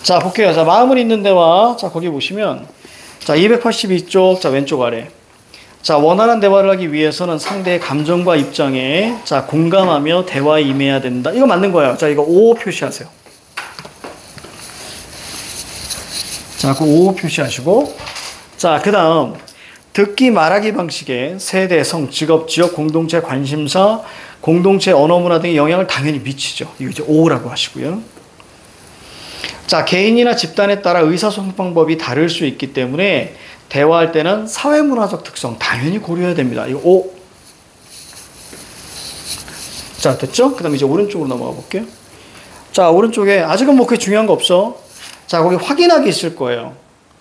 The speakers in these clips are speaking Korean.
자, 볼게요. 자, 마음을 잇는 대화. 자, 거기 보시면 자, 282쪽. 자, 왼쪽 아래. 자, 원활한 대화를 하기 위해서는 상대의 감정과 입장에 자, 공감하며 대화에 임해야 된다. 이거 맞는 거예요. 자, 이거 O 표시하세요. 자, 그 O 표시하시고 자, 그 다음 듣기 말하기 방식에 세대, 성, 직업, 지역, 공동체, 관심사, 공동체 언어 문화 등의 영향을 당연히 미치죠. 이거 이제 O라고 하시고요. 자, 개인이나 집단에 따라 의사소통 방법이 다를 수 있기 때문에 대화할 때는 사회문화적 특성 당연히 고려해야 됩니다. 이거 O. 자, 됐죠? 그 다음에 이제 오른쪽으로 넘어가 볼게요. 자, 오른쪽에 아직은 뭐 그게 중요한 거 없어. 자, 거기 확인하기 있을 거예요.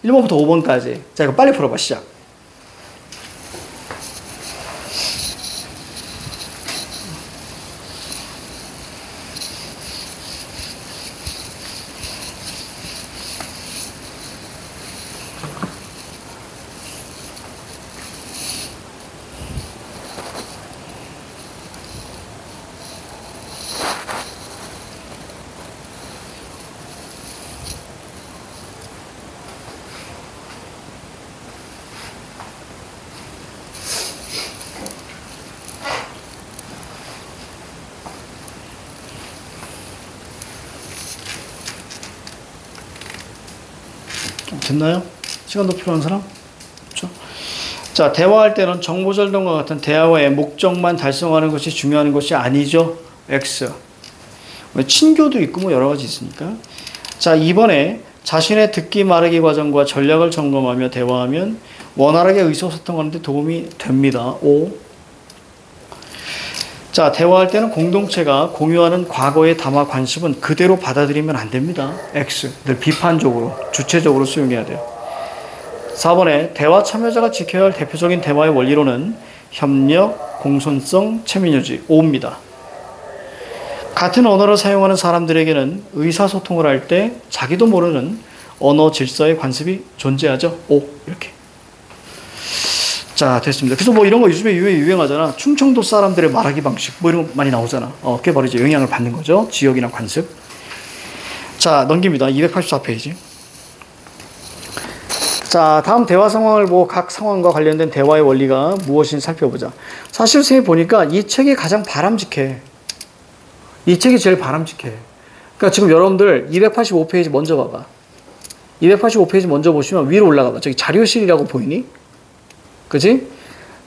1번부터 5번까지. 자, 이거 빨리 풀어봐. 시작. 됐나요? 시간 더 필요한 사람? 그렇죠? 자, 대화할 때는 정보전달과 같은 대화의 목적만 달성하는 것이 중요한 것이 아니죠. X. 친교도 있고 뭐 여러 가지 있으니까. 자, 이번에 자신의 듣기 말하기 과정과 전략을 점검하며 대화하면 원활하게 의사소통하는 데 도움이 됩니다. O. 자, 대화할 때는 공동체가 공유하는 과거의 담화 관습은 그대로 받아들이면 안 됩니다. X. 늘 비판적으로, 주체적으로 수용해야 돼요. 4번에 대화 참여자가 지켜야 할 대표적인 대화의 원리로는 협력, 공손성, 체면유지, O입니다. 같은 언어를 사용하는 사람들에게는 의사소통을 할 때 자기도 모르는 언어 질서의 관습이 존재하죠. O. 이렇게. 자, 됐습니다. 그래서 뭐 이런 거 요즘에 유행하잖아. 충청도 사람들의 말하기 방식 뭐 이런 거 많이 나오잖아. 그게 바로 이제 영향을 받는 거죠. 지역이나 관습. 자, 넘깁니다. 284페이지. 자, 다음 대화 상황을 보고 각 상황과 관련된 대화의 원리가 무엇인지 살펴보자. 사실 선생님이 보니까 이 책이 가장 바람직해. 이 책이 제일 바람직해. 그러니까 지금 여러분들 285페이지 먼저 봐봐. 285페이지 먼저 보시면 위로 올라가봐. 저기 자료실이라고 보이니? 그지?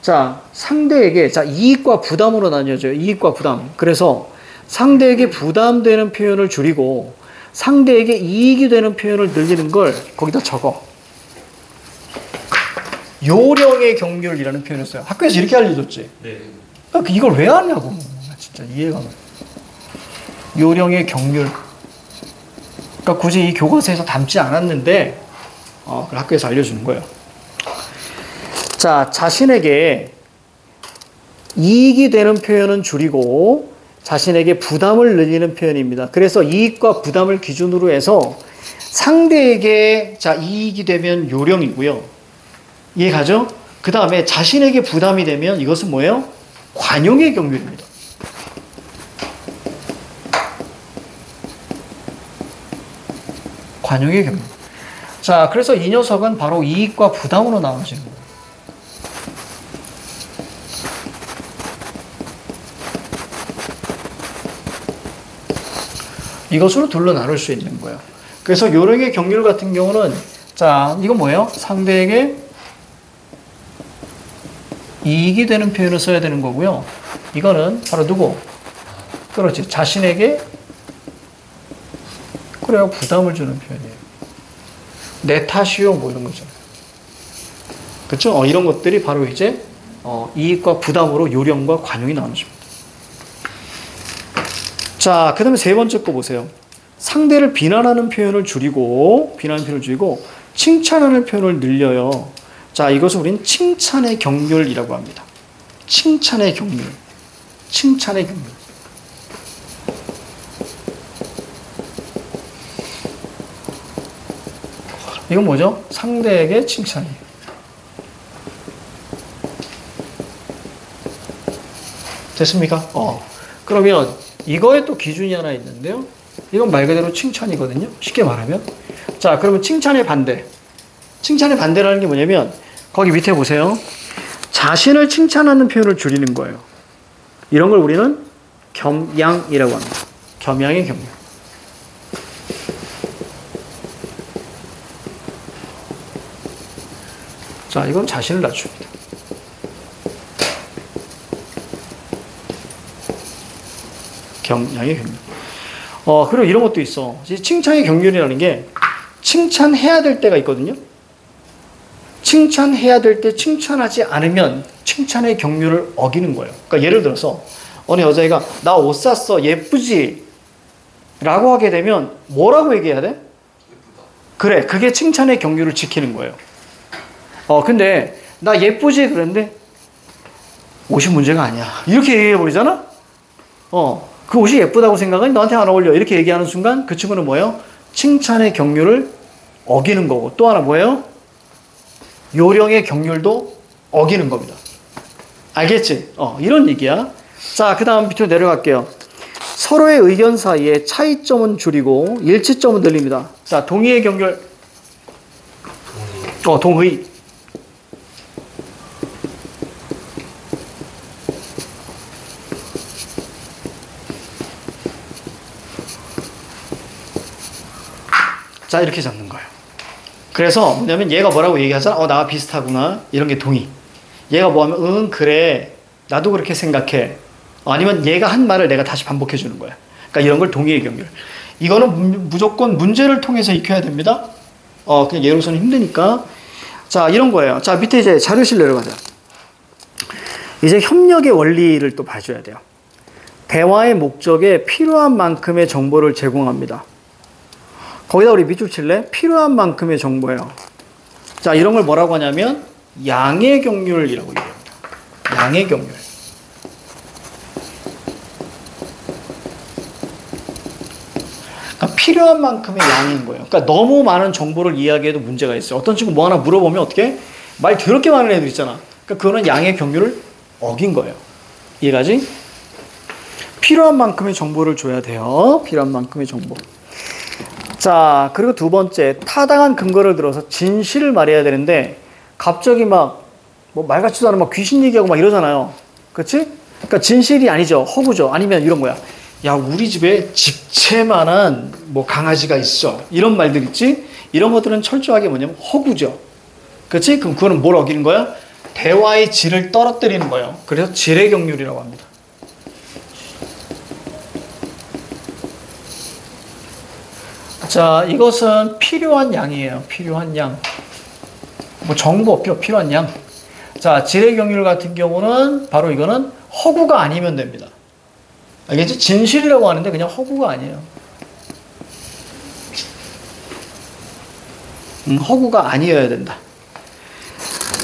자, 상대에게, 자, 이익과 부담으로 나뉘어져요. 이익과 부담. 그래서 상대에게 부담되는 표현을 줄이고 상대에게 이익이 되는 표현을 늘리는 걸 거기다 적어. 요령의 경률이라는 표현을 써요. 학교에서 이렇게 알려줬지? 네. 그러니까 이걸 왜 하냐고. 진짜 이해가 안 돼. 요령의 경률. 그러니까 굳이 이 교과서에서 담지 않았는데, 그걸 학교에서 알려주는 거예요. 자, 자신에게 이익이 되는 표현은 줄이고 자신에게 부담을 늘리는 표현입니다. 그래서 이익과 부담을 기준으로 해서 상대에게 자, 이익이 되면 요령이고요. 이해가죠? 그 다음에 자신에게 부담이 되면 이것은 뭐예요? 관용의 경륜입니다. 관용의 경륜. 자, 그래서 이 녀석은 바로 이익과 부담으로 나눠지는 거예요. 이것으로 둘로 나눌 수 있는 거예요. 그래서 요령의 경률 같은 경우는 자, 이건 뭐예요? 상대에게 이익이 되는 표현을 써야 되는 거고요. 이거는 바로 누구? 그렇지. 자신에게 그래요. 부담을 주는 표현이에요. 내 탓이요. 뭐 이런 거죠. 그렇죠? 이런 것들이 바로 이제 이익과 부담으로 요령과 관용이 나눠집니다. 자, 그 다음에 세 번째 거 보세요. 상대를 비난하는 표현을 줄이고, 칭찬하는 표현을 늘려요. 자, 이것을 우린 칭찬의 경륜이라고 합니다. 칭찬의 경륜. 칭찬의 경륜. 이건 뭐죠? 상대에게 칭찬이에요. 됐습니까? 그러면 이거에 또 기준이 하나 있는데요. 이건 말 그대로 칭찬이거든요. 쉽게 말하면. 자, 그러면 칭찬의 반대. 칭찬의 반대라는 게 뭐냐면 거기 밑에 보세요. 자신을 칭찬하는 표현을 줄이는 거예요. 이런 걸 우리는 겸양이라고 합니다. 겸양의 겸양. 자, 이건 자신을 낮춥니다. 겸양의 경륜. 그리고 이런 것도 있어. 칭찬의 경륜이라는 게 칭찬해야 될 때가 있거든요. 칭찬해야 될 때 칭찬하지 않으면 칭찬의 경륜을 어기는 거예요. 그러니까 예를 들어서 어느 여자애가 나 옷 샀어 예쁘지? 라고 하게 되면 뭐라고 얘기해야 돼? 예쁘다. 그래, 그게 칭찬의 경륜을 지키는 거예요. 근데 나 예쁘지? 그랬는데 옷이 문제가 아니야. 이렇게 얘기해 버리잖아? 그 옷이 예쁘다고 생각하니 너한테 안 어울려. 이렇게 얘기하는 순간 그 친구는 뭐예요? 칭찬의 경륜을 어기는 거고, 또 하나 뭐예요? 요령의 경륜도 어기는 겁니다. 알겠지? 이런 얘기야. 자, 그 다음 밑으로 내려갈게요. 서로의 의견 사이에 차이점은 줄이고 일치점은 늘립니다. 자, 동의의 경륜. 동의. 자, 이렇게 잡는 거예요. 그래서 뭐냐면 얘가 뭐라고 얘기하잖아. 나와 비슷하구나. 이런 게 동의. 얘가 뭐 하면 응 그래. 나도 그렇게 생각해. 아니면 얘가 한 말을 내가 다시 반복해 주는 거야. 그러니까 이런 걸 동의의 경륜. 이거는 무조건 문제를 통해서 익혀야 됩니다. 그냥 예로서는 힘드니까. 자, 이런 거예요. 자, 밑에 이제 자료실 내려가자. 이제 협력의 원리를 또 봐줘야 돼요. 대화의 목적에 필요한 만큼의 정보를 제공합니다. 거기다 우리 밑줄 칠래? 필요한 만큼의 정보예요. 자, 이런 걸 뭐라고 하냐면 양의 경륜이라고 얘기합니다. 양의 경륜. 그러니까 필요한 만큼의 양인 거예요. 그러니까 너무 많은 정보를 이야기해도 문제가 있어요. 어떤 친구 뭐 하나 물어보면 어떻게? 말 더럽게 많은 애들 있잖아. 그러니까 그거는 양의 경륜을 어긴 거예요. 이해가지? 필요한 만큼의 정보를 줘야 돼요. 필요한 만큼의 정보. 자, 그리고 두 번째, 타당한 근거를 들어서 진실을 말해야 되는데 갑자기 막 뭐 말 같지도 않은 막 귀신 얘기하고 막 이러잖아요. 그렇지? 그러니까 진실이 아니죠. 허구죠. 아니면 이런 거야. 야, 우리 집에 집채만한 뭐 강아지가 있어. 이런 말들 있지? 이런 것들은 철저하게 뭐냐면 허구죠. 그렇지? 그럼 그거는 뭘 어기는 거야? 대화의 질을 떨어뜨리는 거예요. 그래서 질의 경륜이라고 합니다. 자, 이것은 필요한 양이에요. 필요한 양. 뭐 정보 없죠. 필요한 양. 자, 질의 경륜 같은 경우는 바로 이거는 허구가 아니면 됩니다. 알겠지? 진실이라고 하는데 그냥 허구가 아니에요. 허구가 아니어야 된다.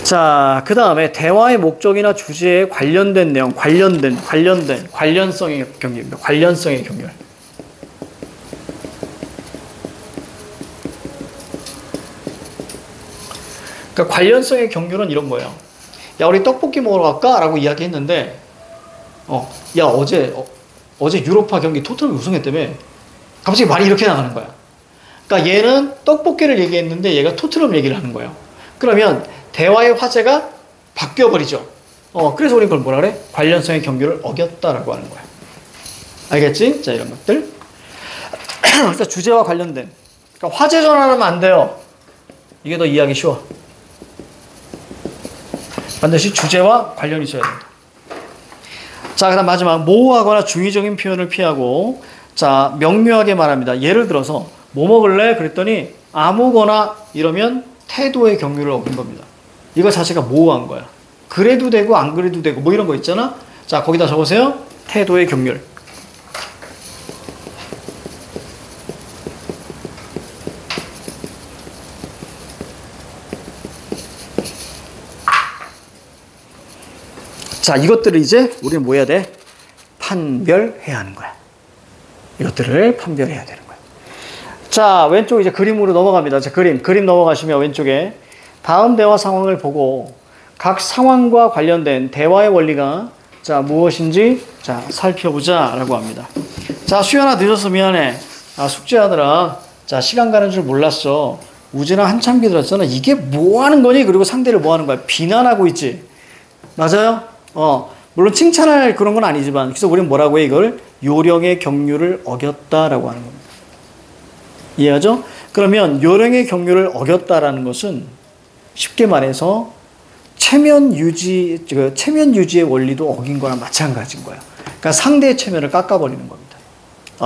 자, 그 다음에 대화의 목적이나 주제에 관련된 내용, 관련성의 경륜입니다. 관련성의 경륜. 그러니까 관련성의 경륜은 이런 거예요. 야, 우리 떡볶이 먹으러 갈까? 라고 이야기했는데, 야, 어제 유로파 경기 토트넘이 우승했다며. 갑자기 말이 이렇게 나가는 거야. 그러니까 얘는 떡볶이를 얘기했는데 얘가 토트넘 얘기를 하는 거예요. 그러면 대화의 화제가 바뀌어버리죠. 그래서 우리 그걸 뭐라 그래? 관련성의 경륜을 어겼다라고 하는 거야. 알겠지? 자, 이런 것들. 그래서 주제와 관련된. 그러니까 화제 전환하면 안 돼요. 이게 더 이해하기 쉬워. 반드시 주제와 관련이 있어야 됩니다. 자, 그 다음 마지막. 모호하거나 중의적인 표현을 피하고, 자, 명료하게 말합니다. 예를 들어서, 뭐 먹을래? 그랬더니, 아무거나 이러면 태도의 경륜을 어긴 겁니다. 이거 자체가 모호한 거야. 그래도 되고, 안 그래도 되고, 뭐 이런 거 있잖아? 자, 거기다 적으세요. 태도의 경륜. 자, 이것들을 이제 우리는 뭐 해야 돼? 판별해야 하는 거야. 이것들을 판별해야 되는 거야. 자, 왼쪽 이제 그림으로 넘어갑니다. 자, 그림 넘어가시면 왼쪽에 다음 대화 상황을 보고 각 상황과 관련된 대화의 원리가 자, 무엇인지 자, 살펴보자 라고 합니다. 자, 수연아 늦어서 미안해. 아, 숙제하느라, 자, 시간 가는 줄 몰랐어. 우진아 한참 기다렸잖아. 이게 뭐 하는 거니? 그리고 상대를 뭐 하는 거야? 비난하고 있지. 맞아요? 물론 칭찬할 그런 건 아니지만, 그래서 우리는 뭐라고 해? 이걸 요령의 경륜을 어겼다라고 하는 겁니다. 이해하죠? 그러면 요령의 경륜을 어겼다라는 것은 쉽게 말해서 체면 유지의 원리도 어긴 거랑 마찬가지인 거예요. 그러니까 상대의 체면을 깎아버리는 겁니다.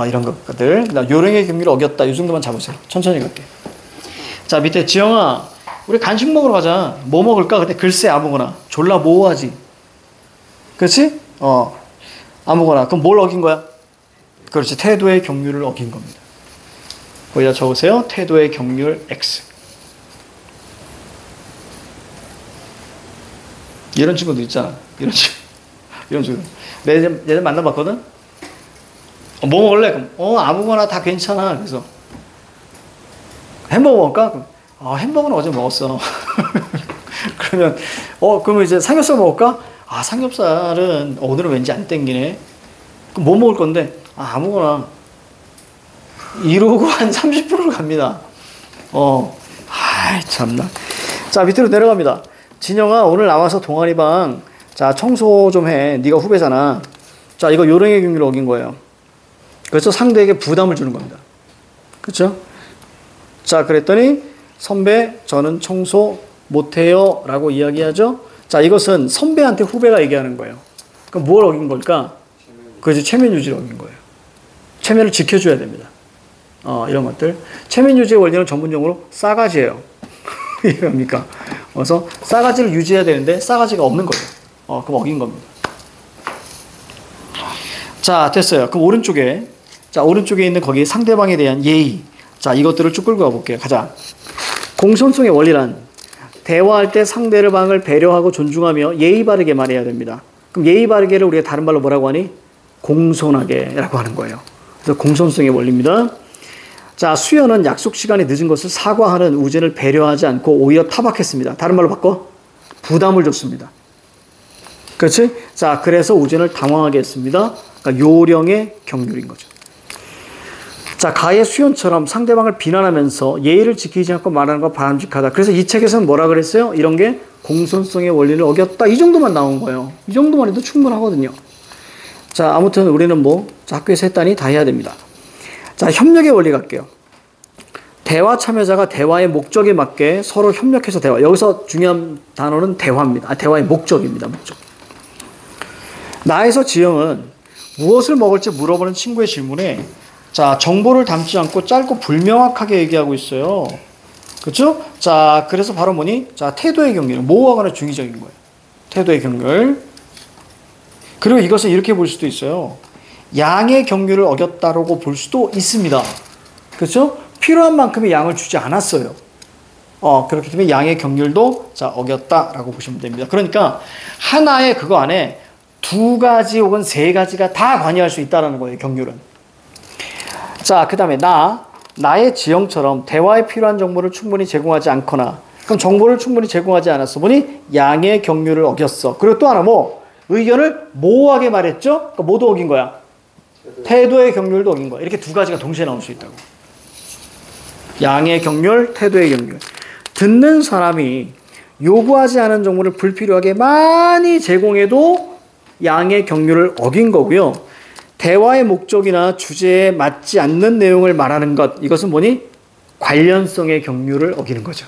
이런 것들. 요령의 경륜을 어겼다. 이 정도만 잡으세요. 천천히 갈게요. 자, 밑에 지영아, 우리 간식 먹으러 가자. 뭐 먹을까? 그때 글쎄 아무거나. 졸라 모호하지. 그렇지? 아무거나. 그럼 뭘 어긴 거야? 그렇지. 태도의 경륜을 어긴 겁니다. 거기다 적으세요. 태도의 경륜 X. 이런 친구들 있잖아. 이런 친구. 내가 예전에 만나봤거든? 뭐 먹을래? 그럼, 아무거나 다 괜찮아. 그래서, 햄버거 먹을까? 그럼, 햄버거는 어제 먹었어. 그러면, 그러면 이제 삼겹살 먹을까? 삼겹살은 오늘은 왠지 안 땡기네. 그럼 뭐 먹을 건데? 아무거나. 이러고 한 30%로 갑니다. 참나. 자, 밑으로 내려갑니다. 진영아, 오늘 나와서 동아리방, 자, 청소 좀 해. 네가 후배잖아. 자, 이거 요령의 경륜을 어긴 거예요. 그래서 상대에게 부담을 주는 겁니다. 그렇죠? 자, 그랬더니 선배, 저는 청소 못해요 라고 이야기하죠. 자, 이것은 선배한테 후배가 얘기하는 거예요. 그럼 뭘 어긴 걸까? 그것이 체면 유지를 어긴 거예요. 체면을 지켜줘야 됩니다. 이런 것들. 체면 유지의 원리는 전문용어로 싸가지예요. 이해합니까? 그래서 싸가지를 유지해야 되는데 싸가지가 없는 거예요. 그럼 어긴 겁니다. 자, 됐어요. 그럼 오른쪽에, 자, 오른쪽에 있는 거기 상대방에 대한 예의. 자, 이것들을 쭉 끌고 가볼게요. 가자. 공손성의 원리란 대화할 때 상대방을 배려하고 존중하며 예의 바르게 말해야 됩니다. 그럼 예의 바르게를 우리가 다른 말로 뭐라고 하니? 공손하게라고 하는 거예요. 그래서 공손성의 원리입니다. 자, 수연은 약속 시간에 늦은 것을 사과하는 우진을 배려하지 않고 오히려 타박했습니다. 다른 말로 바꿔? 부담을 줬습니다. 그렇지? 자, 그래서 우진을 당황하게 했습니다. 그러니까 요령의 경륜인 거죠. 자, 가의 수연처럼 상대방을 비난하면서 예의를 지키지 않고 말하는 거 바람직하다. 그래서 이 책에서는 뭐라 그랬어요? 이런 게 공손성의 원리를 어겼다. 이 정도만 나온 거예요. 이 정도만 해도 충분하거든요. 자, 아무튼 우리는 학교에서 했다니 다 해야 됩니다. 자, 협력의 원리 갈게요. 대화 참여자가 대화의 목적에 맞게 서로 협력해서 대화. 여기서 중요한 단어는 대화입니다. 대화의 목적입니다. 목적. 나에서 지영은 무엇을 먹을지 물어보는 친구의 질문에 자, 정보를 담지 않고 짧고 불명확하게 얘기하고 있어요. 그렇죠? 자, 그래서 바로 뭐니? 자, 태도의 경륜. 모호하거나 중의적인 거예요. 태도의 경륜. 그리고 이것을 이렇게 볼 수도 있어요. 양의 경륜을 어겼다라고 볼 수도 있습니다. 그렇죠? 필요한 만큼의 양을 주지 않았어요. 그렇기 때문에 양의 경륜도 자, 어겼다라고 보시면 됩니다. 그러니까 하나의 그거 안에 두 가지 혹은 세 가지가 다 관여할 수 있다는 거예요. 경륜은. 자, 그 다음에 나의 지형처럼 대화에 필요한 정보를 충분히 제공하지 않거나 그럼 정보를 충분히 제공하지 않았어 보니 양의 경륜을 어겼어. 그리고 또 하나 의견을 모호하게 말했죠? 그러니까 뭐도 어긴 거야? 태도의 경륜도 어긴 거야. 이렇게 두 가지가 동시에 나올 수 있다고. 양의 경륜, 태도의 경륜. 듣는 사람이 요구하지 않은 정보를 불필요하게 많이 제공해도 양의 경륜을 어긴 거고요. 대화의 목적이나 주제에 맞지 않는 내용을 말하는 것. 이것은 뭐니? 관련성의 경륜을 어기는 거죠.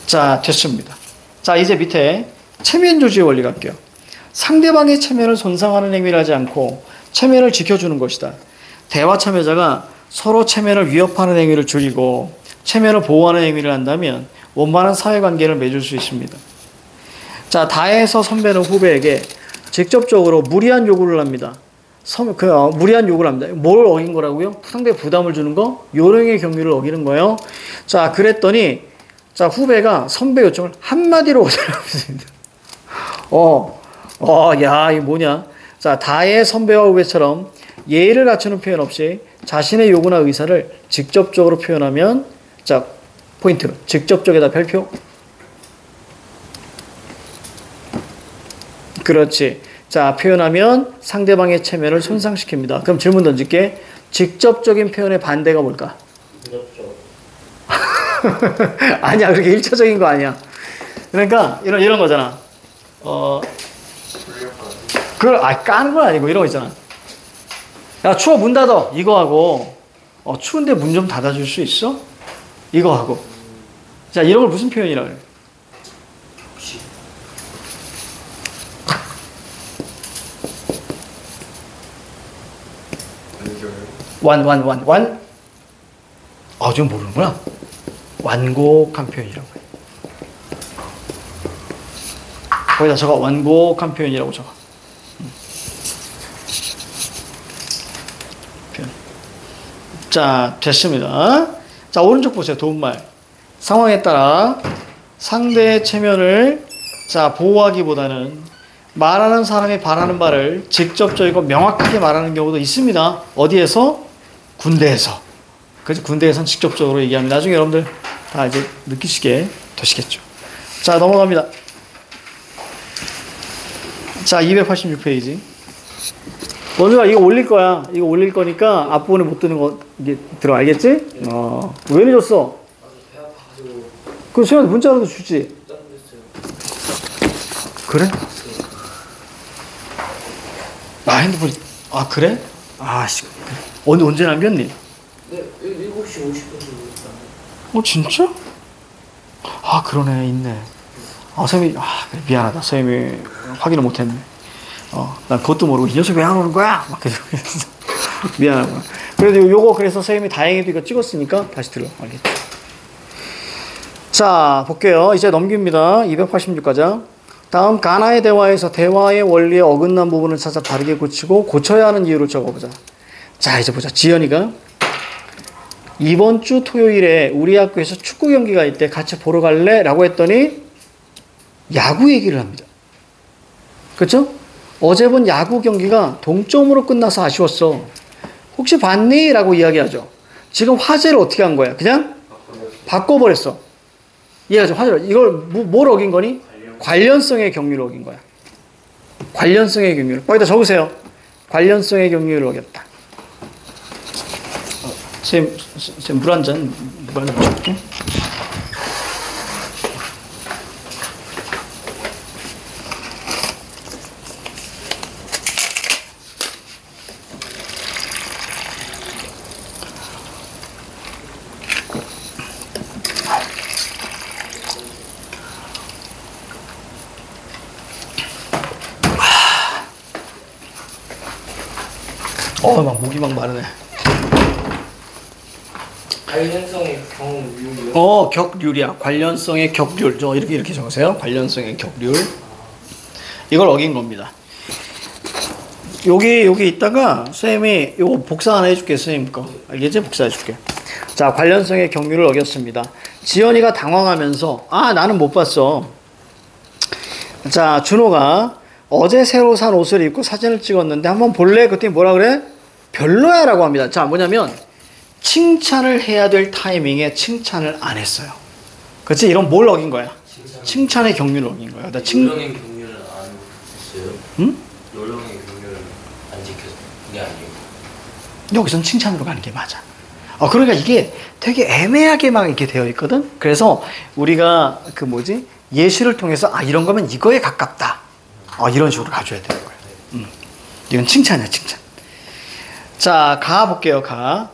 자, 됐습니다. 자, 이제 밑에 체면 유지의 원리 갈게요. 상대방의 체면을 손상하는 행위를 하지 않고 체면을 지켜주는 것이다. 대화 참여자가 서로 체면을 위협하는 행위를 줄이고 체면을 보호하는 행위를 한다면 원만한 사회관계를 맺을 수 있습니다. 자, 다해서 선배는 후배에게 직접적으로 무리한 요구를 합니다. 무리한 요구를 합니다. 뭘 어긴 거라고요? 상대에 부담을 주는 거? 요령의 경륜을 어기는 거예요. 자, 그랬더니 자, 후배가 선배 요청을 한마디로 거절합니다. 야, 이게 뭐냐? 자, 다의 선배와 후배처럼 예의를 갖추는 표현 없이 자신의 요구나 의사를 직접적으로 표현하면 자, 포인트. 직접적에다 별표. 그렇지. 자, 표현하면 상대방의 체면을 손상시킵니다. 그럼 질문 던질게. 직접적인 표현의 반대가 뭘까? 무접촉. 아니야, 그렇게 일차적인 거 아니야. 그러니까 이런 거잖아. 까는 건 아니고 이런 거 있잖아. 야, 추워, 문 닫아. 이거 하고, 추운데 문 좀 닫아줄 수 있어? 이거 하고. 자, 이런 걸 무슨 표현이라 그래? 완. 좀 모르는구나. 완곡한 표현이라고 해. 거기다 적어. 완곡한 표현이라고 적어. 표현. 자, 됐습니다. 자, 오른쪽 보세요. 도움말. 상황에 따라 상대의 체면을 보호하기보다는 말하는 사람이 바라는 바를 직접적이고 명확하게 말하는 경우도 있습니다. 어디에서? 군대에서. 그래서 군대에서는 직접적으로 얘기합니다. 나중에 여러분들 다 이제 느끼시게 되시겠죠. 자, 넘어갑니다. 자, 286페이지. 원주가 이거 올릴 거야. 이거 올릴 거니까 앞부분에 못 드는 거 이게 들어, 알겠지? 왜 늦었어? 배 아파가지고. 그 시간에 문자로도 주지. 그래? 핸드폰이. 그래? 언제 남겼니? 네, 7시 50분. 진짜? 그러네, 있네. 선생님이, 그래, 미안하다. 선생님이 확인을 못했네. 난 그것도 모르고 이 녀석 왜 안 오는 거야? 막 그래서 미안하구나. 그래도 요거 그래서 선생님이 다행히도 이거 찍었으니까 다시 들어. 알겠지? 자, 볼게요. 이제 넘깁니다. 286가장. 다음 가나의 대화에서 대화의 원리에 어긋난 부분을 찾아 바르게 고치고 고쳐야 하는 이유를 적어보자. 자, 이제 보자. 지연이가 이번 주 토요일에 우리 학교에서 축구 경기가 있대. 같이 보러 갈래? 라고 했더니 야구 얘기를 합니다. 그렇죠? 어제 본 야구 경기가 동점으로 끝나서 아쉬웠어. 혹시 봤니? 라고 이야기하죠. 지금 화제를 어떻게 한 거야? 그냥 바꿔버렸어. 이해하죠? 화제를. 이걸 뭘 어긴 거니? 관련성의 경륜을 어긴 거야. 관련성의 경륜을. 거기다 적으세요. 관련성의 경륜을 어겼다. 선생님, 물 한 잔 마실게. 막 목이 막 마르네. 관련성의 경륜이요? 격률이야. 관련성의 격률. 이렇게 적으세요. 관련성의 격률. 이걸 어긴 겁니다. 여기 있다가 선생님이 요거 복사 하나 해줄게. 선생님 거. 알겠지? 복사해 줄게. 자, 관련성의 격률을 어겼습니다. 지연이가 당황하면서 나는 못 봤어. 자, 준호가 어제 새로 산 옷을 입고 사진을 찍었는데 한번 볼래? 그랬더니 뭐라 그래? 별로야 라고 합니다. 자, 뭐냐면 칭찬을 해야 될 타이밍에 칭찬을 안 했어요. 그렇지? 이런 뭘 어긴 거야? 칭찬의 경륜을 어긴 거야. 요령의 경륜을 안 했어요? 응? 요령의 경륜을 안 지켰어요? 그게 아니에요. 여기서는 칭찬으로 가는 게 맞아. 그러니까 이게 되게 애매하게 막 이렇게 되어 있거든? 그래서 우리가 예시를 통해서 이런 거면 이거에 가깝다. 이런 식으로 가져야 되는 거예요. 이건 칭찬이야, 칭찬. 자, 가 볼게요, 가.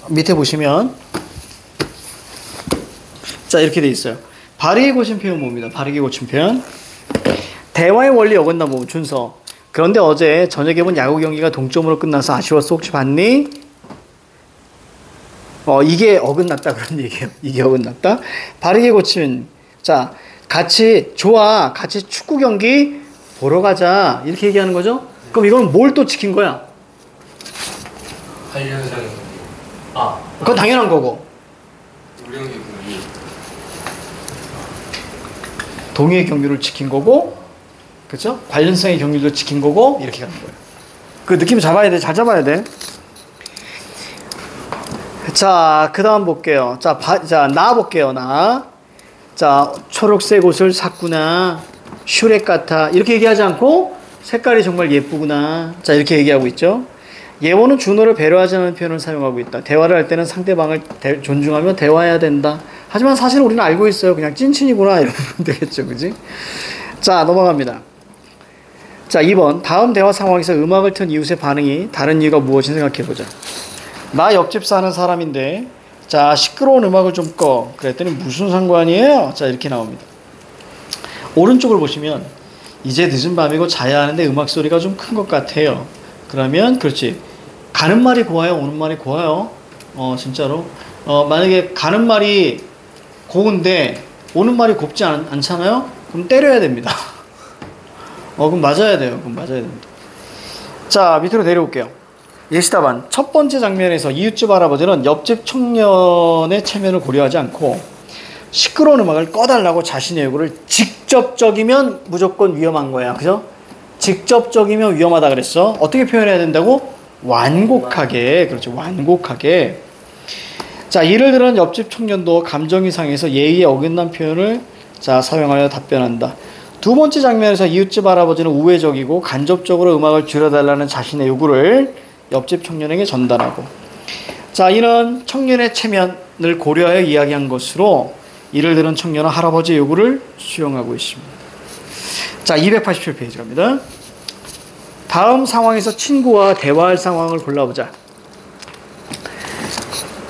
밑에 보시면. 자, 이렇게 돼 있어요. 바르게 고친 표현 봅니다. 바르게 고친 표현. 대화의 원리 어긋난 부분, 준서. 그런데 어제 저녁에 본 야구 경기가 동점으로 끝나서 아쉬웠어. 혹시 봤니? 이게 어긋났다. 그런 얘기예요. 이게 어긋났다. 바르게 고친. 자, 같이 축구 경기 보러 가자. 이렇게 얘기하는 거죠? 그럼 이건 뭘 또 지킨 거야? 관련성의 경륜. 그건 당연한 거고. 요령의 경륜. 동의의 경륜을 지킨 거고, 그렇죠? 관련성의 경륜도 지킨 거고, 이렇게 가는 거예요. 그 느낌 잡아야 돼. 잘 잡아야 돼. 자, 그 다음 볼게요. 자, 나 볼게요. 나. 자, 초록색 옷을 샀구나. 슈렉 같아. 이렇게 얘기하지 않고 색깔이 정말 예쁘구나. 자, 이렇게 얘기하고 있죠. 예원은 준호를 배려하지 않는 표현을 사용하고 있다. 대화를 할 때는 상대방을 존중하며 대화해야 된다. 하지만 사실 우리는 알고 있어요. 그냥 찐친이구나 이러면 되겠죠. 그지? 자, 넘어갑니다. 자, 2번. 다음 대화 상황에서 음악을 튼 이웃의 반응이 다른 이유가 무엇인지 생각해보자. 나 옆집 사는 사람인데 자, 시끄러운 음악을 좀 꺼. 그랬더니 무슨 상관이에요? 자, 이렇게 나옵니다. 오른쪽을 보시면 이제 늦은 밤이고 자야 하는데 음악 소리가 좀 큰 것 같아요. 그러면 그렇지. 가는 말이 고와요? 오는 말이 고와요? 진짜로. 만약에 가는 말이 고운데 오는 말이 곱지 않잖아요? 그럼 때려야 됩니다. 그럼 맞아야 돼요. 그럼 맞아야 됩니다. 자, 밑으로 내려올게요. 예시답안. 첫 번째 장면에서 이웃집 할아버지는 옆집 청년의 체면을 고려하지 않고 시끄러운 음악을 꺼달라고 자신의 요구를 직접적이면 무조건 위험한 거야. 그죠? 직접적이면 위험하다 그랬어. 어떻게 표현해야 된다고? 완곡하게. 그렇죠. 완곡하게. 자, 이를 들은 옆집 청년도 감정이 상해서 예의에 어긋난 표현을 자, 사용하여 답변한다. 두 번째 장면에서 이웃집 할아버지는 우회적이고 간접적으로 음악을 줄여달라는 자신의 요구를 옆집 청년에게 전달하고, 자, 이는 청년의 체면을 고려하여 이야기한 것으로 이를 들은 청년은 할아버지의 요구를 수용하고 있습니다. 자, 287페이지 갑니다. 다음 상황에서 친구와 대화할 상황을 골라보자.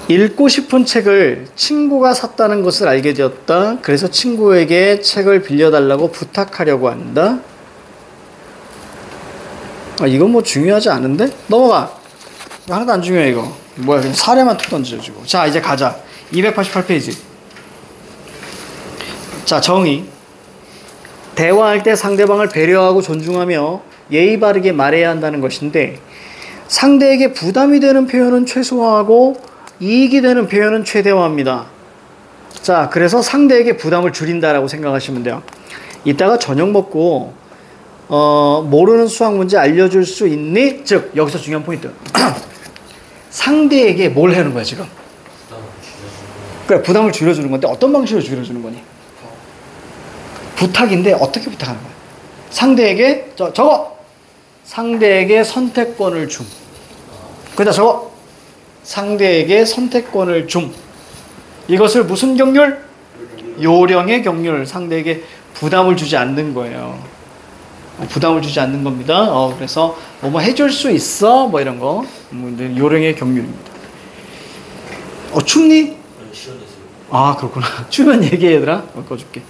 읽고 싶은 책을 친구가 샀다는 것을 알게 되었다. 그래서 친구에게 책을 빌려달라고 부탁하려고 한다. 이건 뭐 중요하지 않은데? 넘어가. 하나도 안 중요해 이거. 뭐야, 그냥 사례만 툭 던져주고. 자, 이제 가자. 288페이지. 자, 정의. 대화할 때 상대방을 배려하고 존중하며 예의 바르게 말해야 한다는 것인데, 상대에게 부담이 되는 표현은 최소화하고 이익이 되는 표현은 최대화합니다. 자, 그래서 상대에게 부담을 줄인다라고 생각하시면 돼요. 이따가 저녁 먹고 모르는 수학 문제 알려줄 수 있니? 즉, 여기서 중요한 포인트. 상대에게 뭘 하는 거야 지금? 그래, 부담을 줄여주는 건데 어떤 방식으로 줄여주는 거니? 부탁인데 어떻게 부탁하는 거야? 상대에게 저거! 상대에게 선택권을 줌. 그다 저거! 상대에게 선택권을 줌. 이것을 무슨 경률? 요령의 경률. 상대에게 부담을 주지 않는 거예요. 부담을 주지 않는 겁니다. 그래서 뭐 해줄 수 있어? 뭐 이런 거. 요령의 경률입니다. 춥니? 아, 그렇구나. 추면 얘기해 얘들아. 꺼줄게.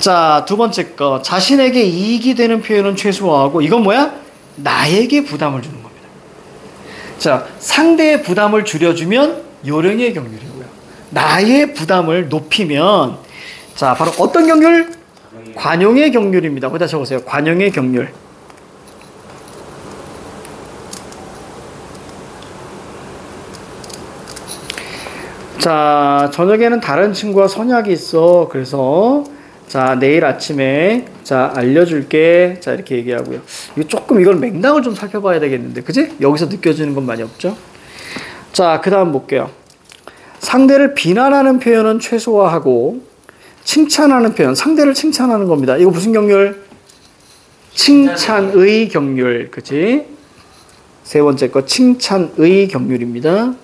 자, 두 번째 거. 자신에게 이익이 되는 표현은 최소화하고, 이건 뭐야? 나에게 부담을 주는 겁니다. 자, 상대의 부담을 줄여주면 요령의 경률이고요. 나의 부담을 높이면, 자, 바로 어떤 경률? 관용의 경률입니다. 거기다 적으세요. 관용의 경률. 자, 저녁에는 다른 친구와 선약이 있어. 그래서 자, 내일 아침에 자, 알려줄게. 자, 이렇게 얘기하고요. 이걸 맥락을 좀 살펴봐야 되겠는데, 그지? 여기서 느껴지는 건 많이 없죠? 자, 그 다음 볼게요. 상대를 비난하는 표현은 최소화하고, 칭찬하는 표현, 상대를 칭찬하는 겁니다. 이거 무슨 경률? 칭찬의 경률. 그치? 세 번째 거, 칭찬의 경률입니다.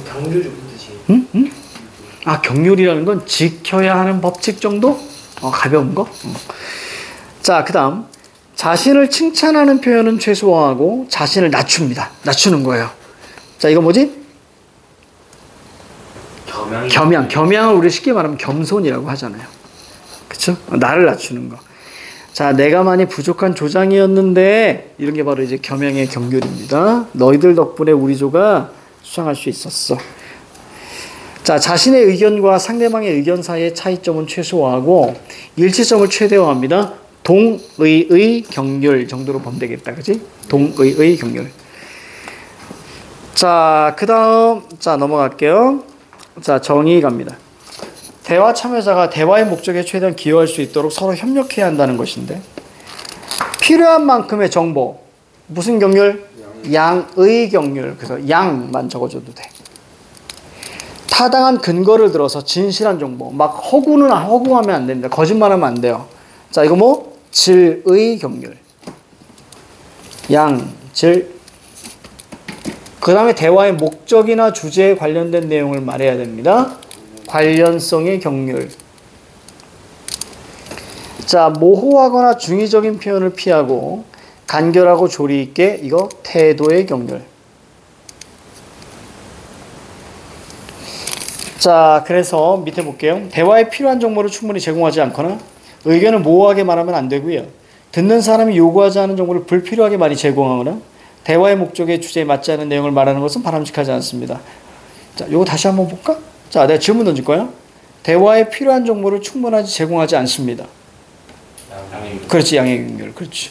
경률이 무슨 뜻이에요? 응? 아, 경률이라는 건 지켜야 하는 법칙 정도? 가벼운 거? 자, 그 다음. 자신을 칭찬하는 표현은 최소화하고 자신을 낮춥니다. 낮추는 거예요. 자, 이거 뭐지? 겸양을 우리 쉽게 말하면 겸손이라고 하잖아요. 그쵸? 나를 낮추는 거. 자, 내가 많이 부족한 조장이었는데, 이런 게 바로 이제 겸양의 경률입니다. 너희들 덕분에 우리 조가 수상할 수 있었어. 자, 자신의 의견과 상대방의 의견 사이의 차이점은 최소화하고 일치점을 최대화합니다. 동의의 경률 정도로 보면 되겠다. 그치? 동의의 경률. 자, 그 다음, 자, 넘어갈게요. 자, 정의 갑니다. 대화 참여자가 대화의 목적에 최대한 기여할 수 있도록 서로 협력해야 한다는 것인데, 필요한 만큼의 정보. 무슨 경률? 양의 경률. 그래서 양만 적어줘도 돼. 타당한 근거를 들어서 진실한 정보. 막 허구하면 안 됩니다. 거짓말하면 안 돼요. 자, 이거 뭐? 질의 경률. 양, 질. 그 다음에 대화의 목적이나 주제에 관련된 내용을 말해야 됩니다. 관련성의 경률. 자, 모호하거나 중의적인 표현을 피하고 간결하고 조리 있게 이거 태도의 경률. 자, 그래서 밑에 볼게요. 대화에 필요한 정보를 충분히 제공하지 않거나 의견을 모호하게 말하면 안 되고요. 듣는 사람이 요구하지 않은 정보를 불필요하게 많이 제공하거나 대화의 목적의 주제에 맞지 않은 내용을 말하는 것은 바람직하지 않습니다. 자, 요거 다시 한번 볼까? 자, 내가 질문 던질 거야. 대화에 필요한 정보를 충분하게 제공하지 않습니다. 그렇지, 양의 경률. 그렇지.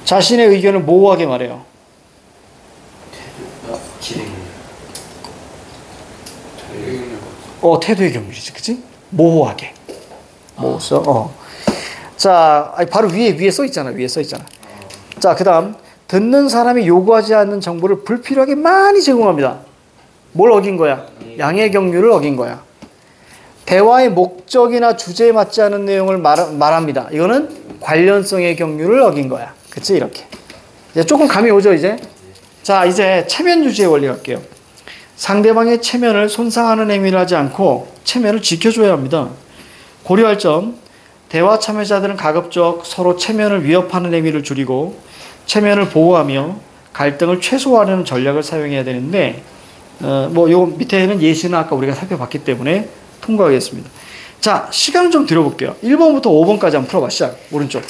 자신의 의견을 모호하게 말해요. 태도의 경률이지, 그치? 모호하게. 모호서, 자, 바로 위에 써 있잖아. 위에 써 있잖아. 자, 그 다음. 듣는 사람이 요구하지 않는 정보를 불필요하게 많이 제공합니다. 뭘 어긴 거야? 양의 경률을 어긴 거야. 대화의 목적이나 주제에 맞지 않은 내용을 말합니다. 이거는 관련성의 경률을 어긴 거야. 그치? 이렇게. 이제 조금 감이 오죠, 이제? 자, 이제 체면 유지의 원리 갈게요. 상대방의 체면을 손상하는 행위를 하지 않고 체면을 지켜줘야 합니다. 고려할 점, 대화 참여자들은 가급적 서로 체면을 위협하는 행위를 줄이고 체면을 보호하며 갈등을 최소화하려는 전략을 사용해야 되는데 요 밑에는 예시는 아까 우리가 살펴봤기 때문에 통과하겠습니다. 자, 시간을 좀 들여볼게요. 1번부터 5번까지 한번 풀어봐. 시작. 오른쪽.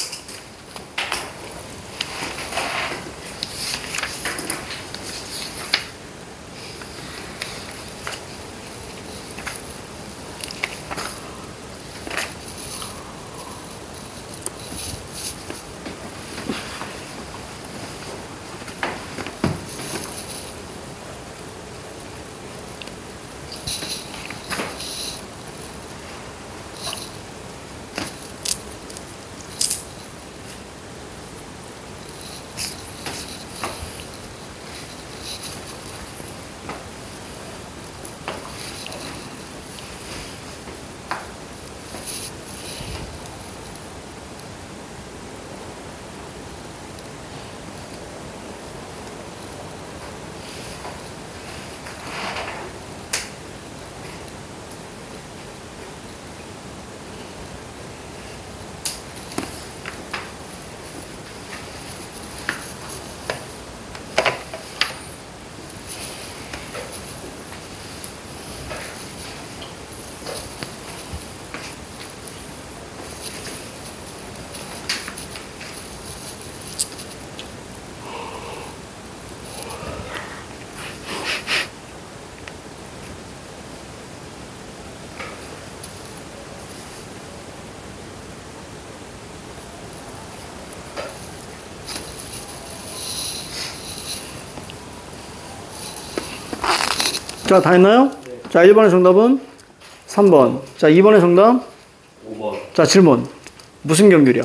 자, 다 했나요? 네. 자, 1번의 정답은 3번. 자, 2번의 정답? 5번. 자, 질문. 무슨 경률이야?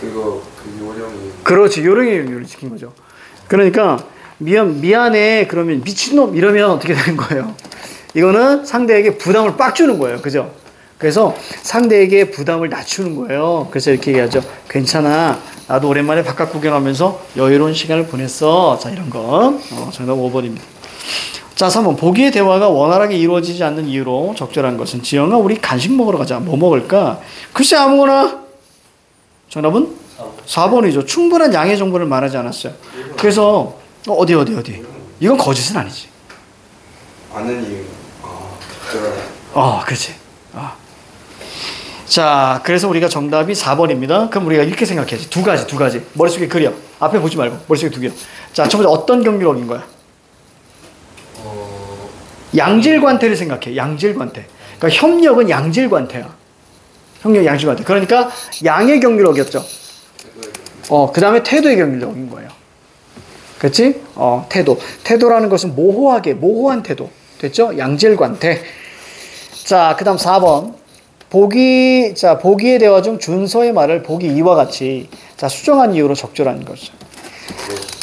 그 요령이. 그렇지, 요령의 경률을 지킨 거죠. 그러니까, 미안해. 그러면 미친놈 이러면 어떻게 되는 거예요? 이거는 상대에게 부담을 빡 주는 거예요. 그죠? 그래서 상대에게 부담을 낮추는 거예요. 그래서 이렇게 얘기하죠. 괜찮아. 나도 오랜만에 바깥 구경하면서 여유로운 시간을 보냈어. 자, 이런 거. 정답 5번입니다. 자, 3번. 보기의 대화가 원활하게 이루어지지 않는 이유로 적절한 것은 지영아, 우리 간식 먹으러 가자. 뭐 먹을까? 글쎄, 아무거나. 정답은 4번이죠. 충분한 양의 정보를 말하지 않았어요. 그래서 어디. 이건 거짓은 아니지. 아는 이유. 그렇지. 자, 그래서 우리가 정답이 4번입니다. 그럼 우리가 이렇게 생각해야지. 두 가지. 머릿속에 그려. 앞에 보지 말고 머릿속에 두 개. 자, 첫 번째 어떤 경기를 어긴 거야? 양질관태를 생각해. 양질관태. 그러니까 협력은 양질관태야. 협력 양질관태. 그러니까 양의 경기를 어겼죠. 그 다음에 태도의 경기를 어긴 거예요. 그렇지? 태도. 태도라는 것은 모호한 태도. 됐죠? 양질관태. 자, 그 다음 4번. 보기의 대화 중 준서의 말을 보기 2와 같이 수정한 이유로 적절한 거죠.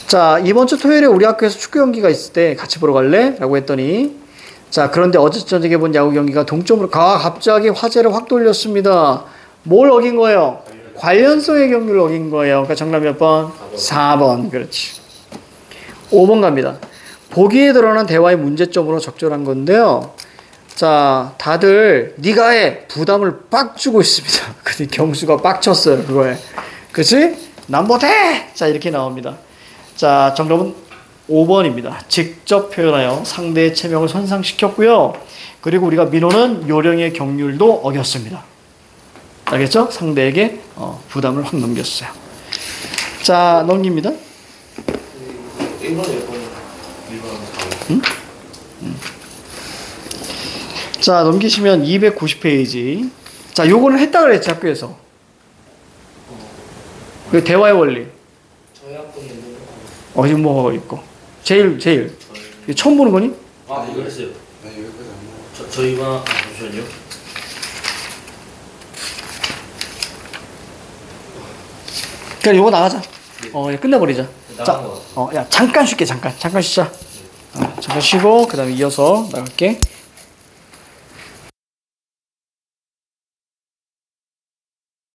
자, 이번 주 토요일에 우리 학교에서 축구 경기가 있을 때 같이 보러 갈래? 라고 했더니, 자, 그런데 어제 저녁에 본 야구 경기가 동점으로 갑자기 화제를 확 돌렸습니다. 뭘 어긴 거예요? 관련성의 경률을 어긴 거예요. 그러니까 정답 몇 번? 4번. 그렇지. 5번 갑니다. 보기에 드러난 대화의 문제점으로 적절한 건데요. 자, 다들 네가 해 부담을 빡 주고 있습니다. 근데 경수가 빡쳤어요. 그거에. 그치? 난 못해! 자, 이렇게 나옵니다. 자, 정답은 5번입니다. 직접 표현하여 상대의 체면을 손상시켰고요. 그리고 우리가 민호는 요령의 경률도 어겼습니다. 알겠죠? 상대에게 부담을 확 넘겼어요. 자, 넘깁니다. 1번, 2번, 1번. 자, 넘기시면 290페이지. 자, 요거는 했다 그랬지, 학교에서. 그 대화의 원리. 저희 학번에 있는 어디 뭐가 있고. 제일. 이거 처음 보는 거니? 아, 이거 했어요. 나 여기까지 안 나와. 저희가 잠시만요. 그냥 요거 나가자. 예, 끝내버리자. 나간 자, 거 같아요. 야, 잠깐 쉴게, 잠깐 쉬자. 잠깐 쉬고, 그 다음에 이어서 나갈게.